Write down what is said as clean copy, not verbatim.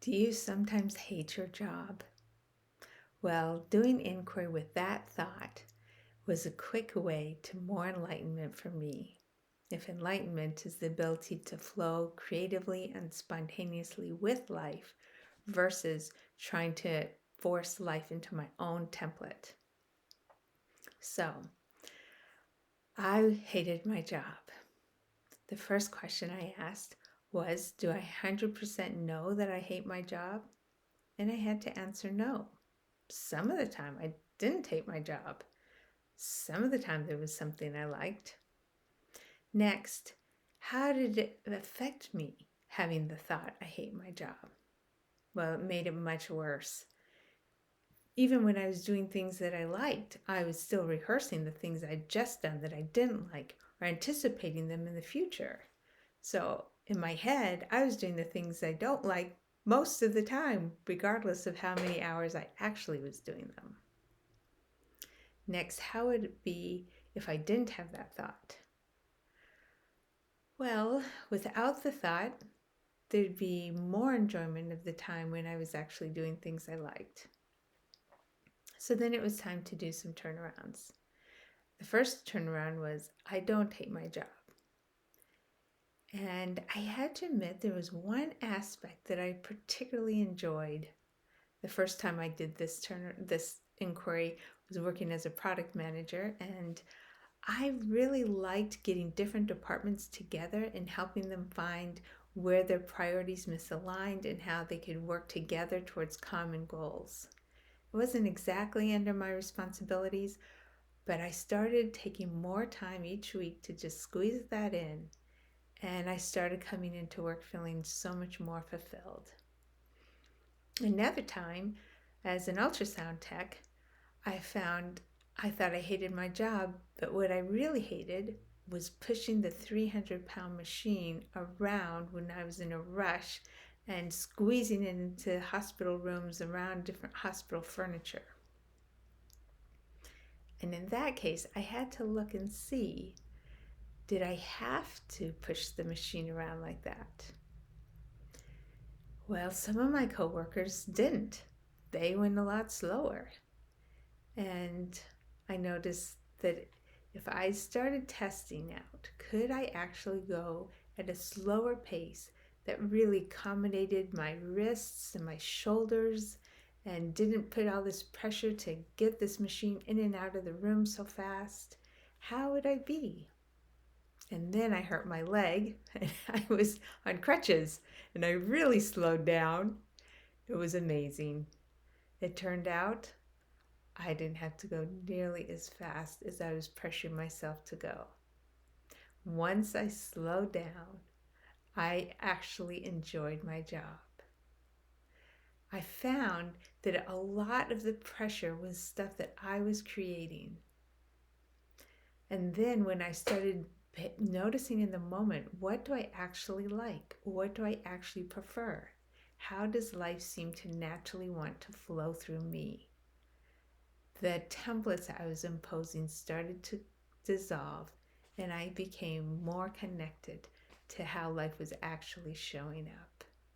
Do you sometimes hate your job? Well, doing inquiry with that thought was a quick way to more enlightenment for me. If enlightenment is the ability to flow creatively and spontaneously with life versus trying to force life into my own template. So, I hated my job. The first question I asked was, do I 100% know that I hate my job? And I had to answer no. Some of the time I didn't hate my job. Some of the time there was something I liked. Next, how did it affect me having the thought I hate my job? Well, it made it much worse. Even when I was doing things that I liked, I was still rehearsing the things I'd just done that I didn't like or anticipating them in the future. So in my head, I was doing the things I don't like most of the time, regardless of how many hours I actually was doing them. Next, how would it be if I didn't have that thought? Well, without the thought, there'd be more enjoyment of the time when I was actually doing things I liked. So then it was time to do some turnarounds. The first turnaround was, I don't hate my job. And I had to admit there was one aspect that I particularly enjoyed. The first time I did this inquiry was working as a product manager, and I really liked getting different departments together and helping them find where their priorities misaligned and how they could work together towards common goals. It wasn't exactly under my responsibilities, but I started taking more time each week to just squeeze that in, and I started coming into work feeling so much more fulfilled. Another time, as an ultrasound tech, I thought I hated my job, but what I really hated was pushing the 300-pound machine around when I was in a rush and squeezing it into hospital rooms around different hospital furniture. And in that case, I had to look and see, did I have to push the machine around like that? Well, some of my coworkers didn't. They went a lot slower. And I noticed that if I started testing out, could I actually go at a slower pace that really accommodated my wrists and my shoulders and didn't put all this pressure to get this machine in and out of the room so fast? How would I be? And then I hurt my leg and I was on crutches and I really slowed down. It was amazing. It turned out I didn't have to go nearly as fast as I was pressuring myself to go. Once I slowed down, I actually enjoyed my job. I found that a lot of the pressure was stuff that I was creating. And then when I started noticing in the moment, what do I actually like? What do I actually prefer? How does life seem to naturally want to flow through me? The templates I was imposing started to dissolve, and I became more connected to how life was actually showing up.